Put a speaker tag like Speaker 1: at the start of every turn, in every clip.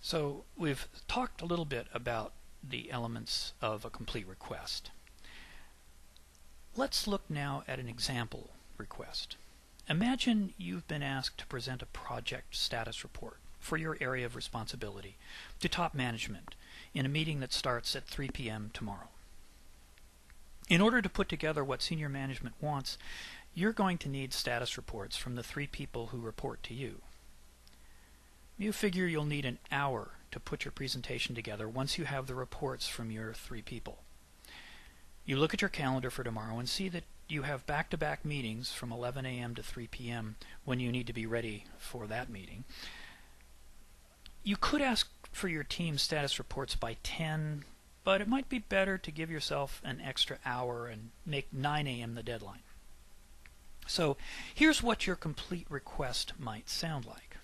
Speaker 1: So we've talked a little bit about the elements of a complete request. Let's look now at an example request. Imagine you've been asked to present a project status report for your area of responsibility to top management in a meeting that starts at 3 p.m. tomorrow. In order to put together what senior management wants, you're going to need status reports from the 3 people who report to you. You figure you'll need an hour to put your presentation together once you have the reports from your 3 people. You look at your calendar for tomorrow and see that you have back-to-back meetings from 11 a.m. to 3 p.m. when you need to be ready for that meeting. You could ask for your team's status reports by 10, but it might be better to give yourself an extra hour and make 9 a.m. the deadline. So here's what your complete request might sound like.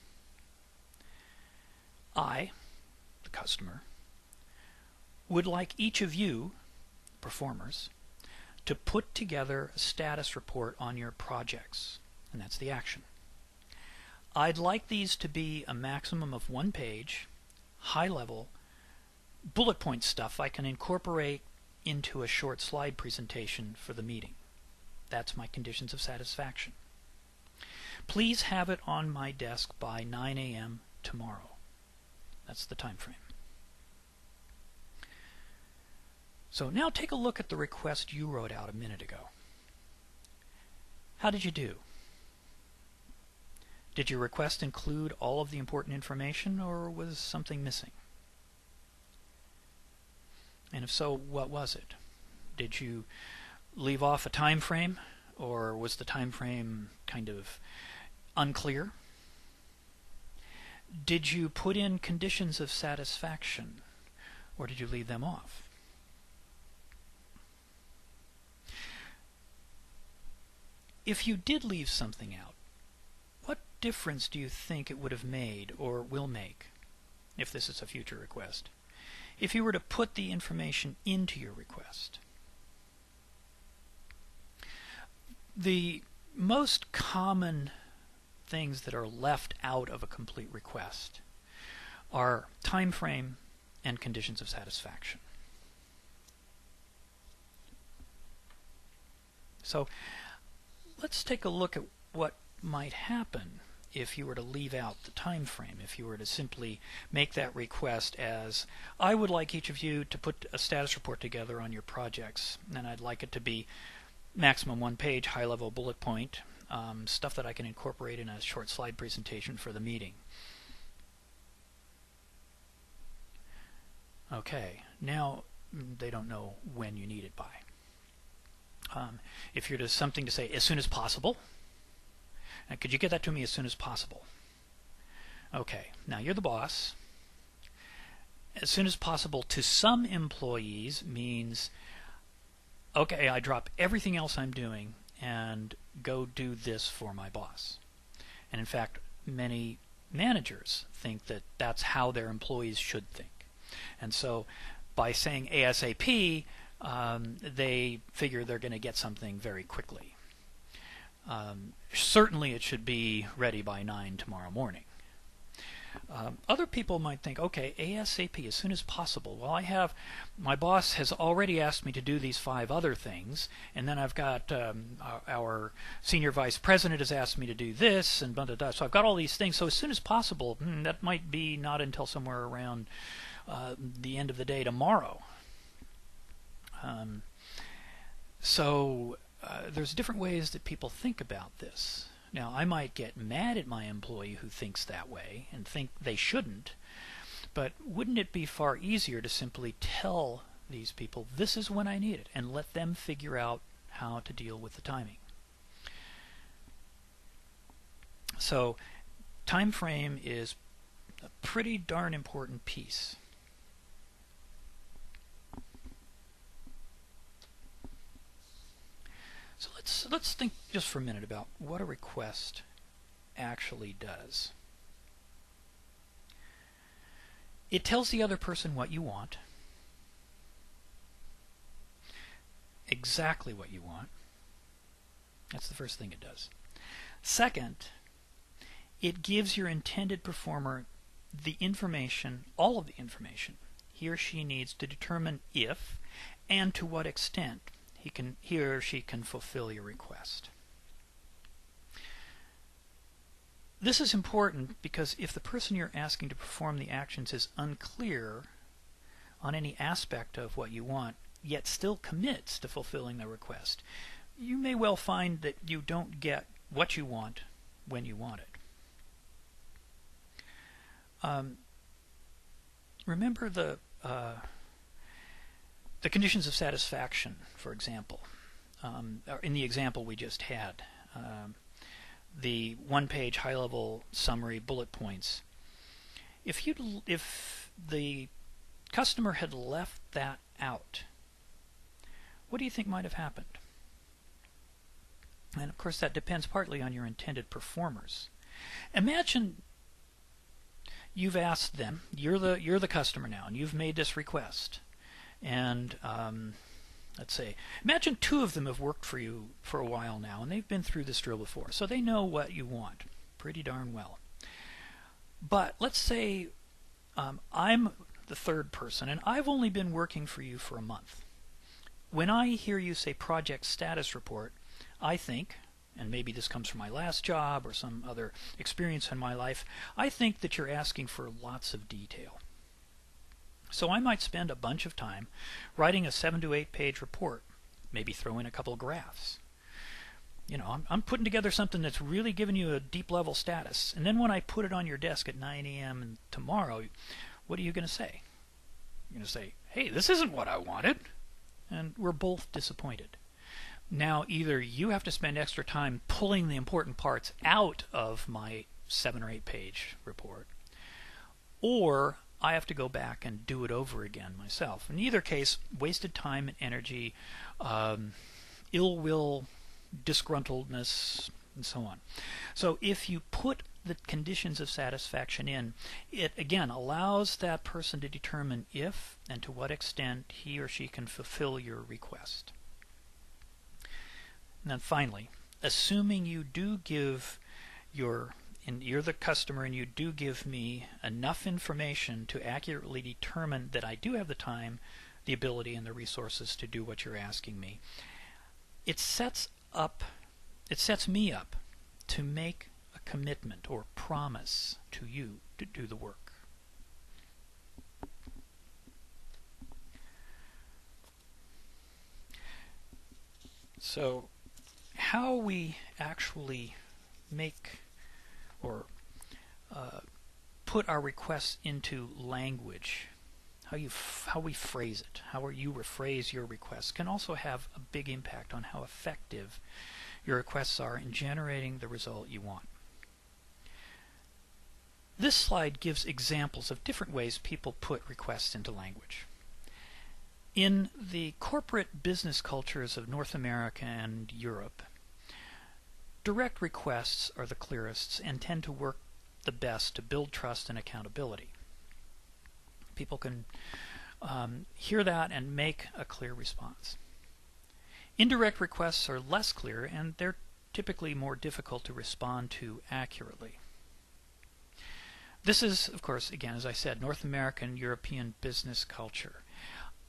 Speaker 1: I, the customer, would like each of you, performers, to put together a status report on your projects, and that's the action. I'd like these to be a maximum of 1 page, high-level, bullet point stuff I can incorporate into a short slide presentation for the meeting. That's my conditions of satisfaction. Please have it on my desk by 9 a.m. tomorrow. That's the time frame. So now take a look at the request you wrote out a minute ago. How did you do? Did your request include all of the important information, or was something missing? And if so, what was it? Did you leave off a time frame, or was the time frame kind of unclear? Did you put in conditions of satisfaction, or did you leave them off? If you did leave something out, what difference do you think it would have made or will make, if this is a future request, if you were to put the information into your request? The most common things that are left out of a complete request are time frame and conditions of satisfaction. So let's take a look at what might happen if you were to leave out the time frame, if you were to simply make that request as, I would like each of you to put a status report together on your projects, and I'd like it to be maximum 1 page, high-level bullet point, stuff that I can incorporate in a short slide presentation for the meeting. Okay, now they don't know when you need it by. If you're to something to say as soon as possible, could you get that to me as soon as possible? Okay, now you're the boss. As soon as possible to some employees means, okay, I drop everything else I'm doing and go do this for my boss. And in fact, many managers think that that's how their employees should think. And so by saying ASAP, they figure they're going to get something very quickly. Certainly it should be ready by 9 tomorrow morning. Other people might think, okay, ASAP, as soon as possible. Well, my boss has already asked me to do these 5 other things, and then I've got our senior vice president has asked me to do this, and blah, blah, blah. So I've got all these things. So as soon as possible, that might be not until somewhere around the end of the day tomorrow. There's different ways that people think about this. Now, I might get mad at my employee who thinks that way and think they shouldn't, but wouldn't it be far easier to simply tell these people, this is when I need it, and let them figure out how to deal with the timing? So, time frame is a pretty darn important piece. So let's think just for a minute about what a request actually does. It tells the other person what you want, exactly what you want. That's the first thing it does. Second, it gives your intended performer the information, all of the information, he or she needs to determine if and to what extent he or she can fulfill your request. This is important because if the person you're asking to perform the actions is unclear on any aspect of what you want, yet still commits to fulfilling the request, you may well find that you don't get what you want when you want it. Remember the conditions of satisfaction, for example, in the example we just had. The one-page high-level summary bullet points. If the customer had left that out, what do you think might have happened? And of course that depends partly on your intended performers. Imagine you've asked them, you're the customer now, and you've made this request. And let's say, imagine two of them have worked for you for a while now, and they've been through this drill before, so they know what you want pretty darn well. But let's say I'm the third person, and I've only been working for you for a month. When I hear you say project status report, I think, and maybe this comes from my last job or some other experience in my life, I think that you're asking for lots of detail. So I might spend a bunch of time writing a 7 to 8 page report, maybe throw in a couple of graphs. You know, I'm putting together something that's really giving you a deep level status. And then when I put it on your desk at 9 a.m. tomorrow, what are you going to say? You're going to say, hey, this isn't what I wanted. And we're both disappointed. Now, either you have to spend extra time pulling the important parts out of my 7 or 8 page report, or I have to go back and do it over again myself. In either case, wasted time and energy, ill will, disgruntledness, and so on. So if you put the conditions of satisfaction in, it again allows that person to determine if and to what extent he or she can fulfill your request. And then finally, assuming you do give you're the customer and you do give me enough information to accurately determine that I do have the time, the ability, and the resources to do what you're asking me, it sets me up to make a commitment or promise to you to do the work. So how we actually make or put our requests into language, how we phrase it, how you rephrase your requests, can also have a big impact on how effective your requests are in generating the result you want. This slide gives examples of different ways people put requests into language. In the corporate business cultures of North America and Europe, direct requests are the clearest and tend to work the best to build trust and accountability. People can hear that and make a clear response. Indirect requests are less clear, and they're typically more difficult to respond to accurately. This is, of course, again, as I said, North American, European business culture.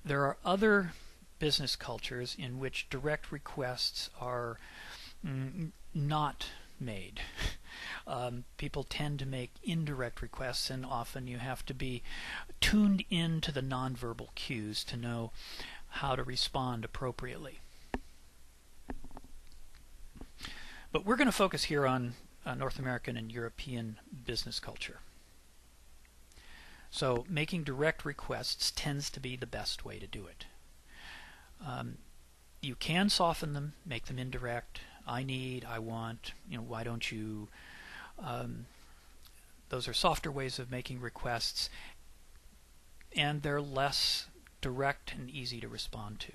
Speaker 1: There are other business cultures in which direct requests are not made. People tend to make indirect requests, and often you have to be tuned into the nonverbal cues to know how to respond appropriately. But we're going to focus here on North American and European business culture. So making direct requests tends to be the best way to do it. You can soften them, make them indirect. I need, I want, why don't you? Those are softer ways of making requests, and they're less direct and easy to respond to.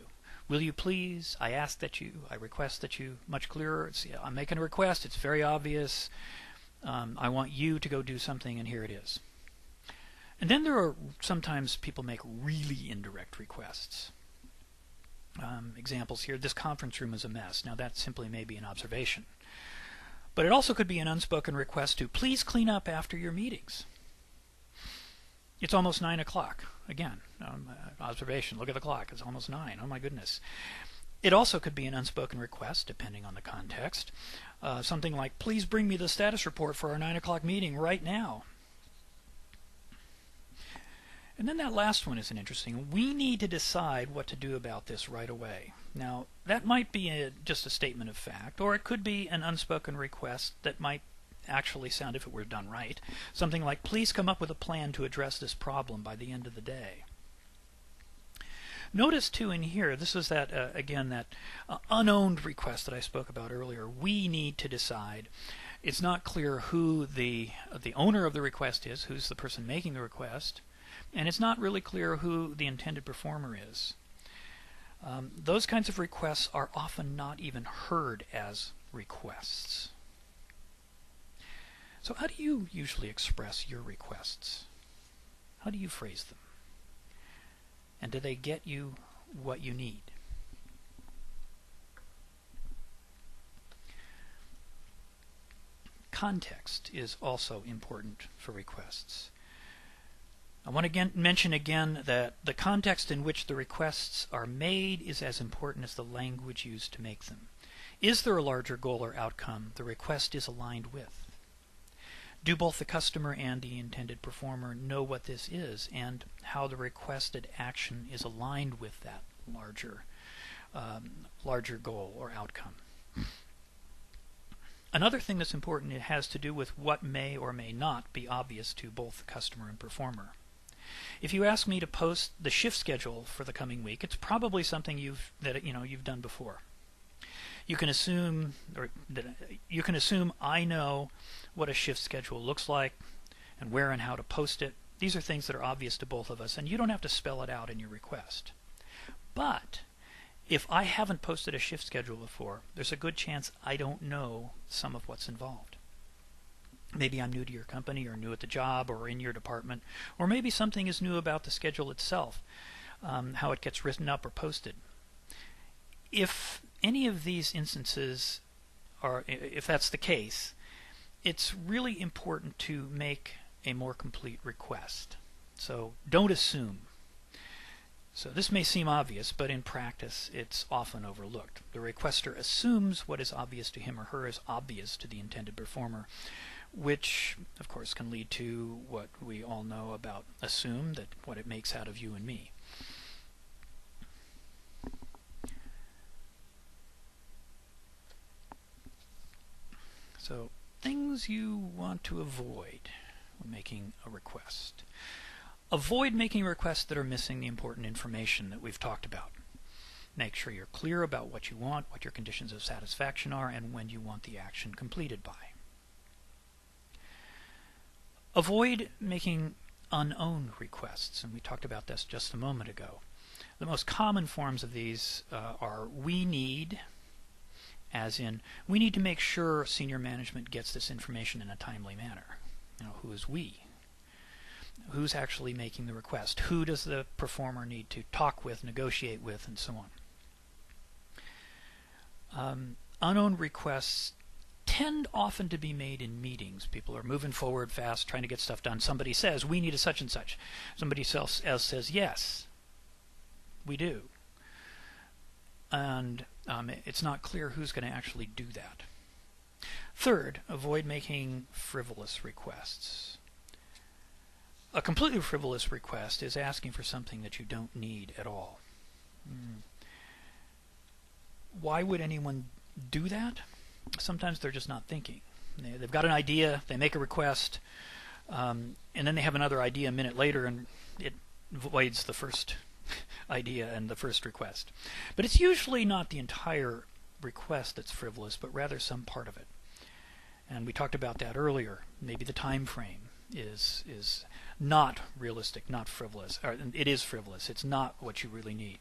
Speaker 1: Will you please? I ask that you. I request that you. Much clearer. I'm making a request. It's very obvious. I want you to go do something, and here it is. And then there are sometimes people make really indirect requests. Examples here, this conference room is a mess. Now that simply may be an observation. But it also could be an unspoken request to please clean up after your meetings. It's almost 9 o'clock. Again, observation, look at the clock, it's almost 9, oh my goodness. It also could be an unspoken request, depending on the context. Something like, please bring me the status report for our 9 o'clock meeting right now. And then that last one is an interesting. We need to decide what to do about this right away. Now, that might be just a statement of fact, or it could be an unspoken request that might actually sound, if it were done right, something like, please come up with a plan to address this problem by the end of the day. Notice too in here, this is that, again, that unowned request that I spoke about earlier. We need to decide. It's not clear who the owner of the request is, who's the person making the request, and it's not really clear who the intended performer is. Those kinds of requests are often not even heard as requests. So how do you usually express your requests? How do you phrase them? And do they get you what you need? Context is also important for requests. I want to mention again that the context in which the requests are made is as important as the language used to make them. Is there a larger goal or outcome the request is aligned with? Do both the customer and the intended performer know what this is and how the requested action is aligned with that larger goal or outcome? Another thing that's important, it has to do with what may or may not be obvious to both the customer and performer. If you ask me to post the shift schedule for the coming week, it's probably something you've done before. You can assume I know what a shift schedule looks like and where and how to post it. These are things that are obvious to both of us, and you don't have to spell it out in your request. But if I haven't posted a shift schedule before, there's a good chance I don't know some of what's involved. Maybe I'm new to your company or new at the job or in your department, or maybe something is new about the schedule itself, how it gets written up or posted. If any of these instances if that's the case, it's really important to make a more complete request. So don't assume. So this may seem obvious, but in practice it's often overlooked. The requester assumes what is obvious to him or her is obvious to the intended performer, which of course can lead to what we all know about assume, that what it makes out of you and me. So things you want to avoid when making a request. Avoid making requests that are missing the important information that we've talked about. Make sure you're clear about what you want, what your conditions of satisfaction are, and when you want the action completed by. Avoid making unowned requests, and we talked about this just a moment ago. The most common forms of these are we need, as in, we need to make sure senior management gets this information in a timely manner. Who is we? Who's actually making the request? Who does the performer need to talk with, negotiate with, and so on? Unowned requests tend often to be made in meetings. People are moving forward fast, trying to get stuff done. Somebody says, we need a such and such. Somebody else says, yes, we do. And it's not clear who's going to actually do that. Third, avoid making frivolous requests. A completely frivolous request is asking for something that you don't need at all. Why would anyone do that? Sometimes they're just not thinking. They've got an idea, they make a request, and then they have another idea a minute later, and it voids the first idea and the first request. But it's usually not the entire request that's frivolous, but rather some part of it. And we talked about that earlier. Maybe the time frame is not realistic, not frivolous. Or it is frivolous. It's not what you really need.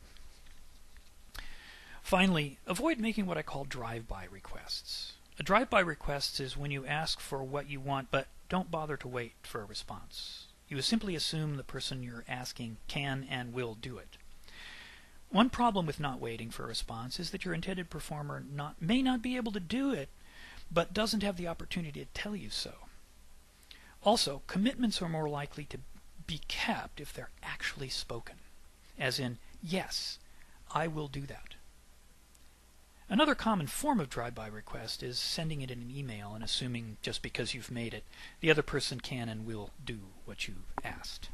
Speaker 1: Finally, avoid making what I call drive-by requests. A drive-by request is when you ask for what you want, but don't bother to wait for a response. You simply assume the person you're asking can and will do it. One problem with not waiting for a response is that your intended performer may not be able to do it, but doesn't have the opportunity to tell you so. Also, commitments are more likely to be kept if they're actually spoken, as in, yes, I will do that. Another common form of drive-by request is sending it in an email and assuming just because you've made it, the other person can and will do what you've asked.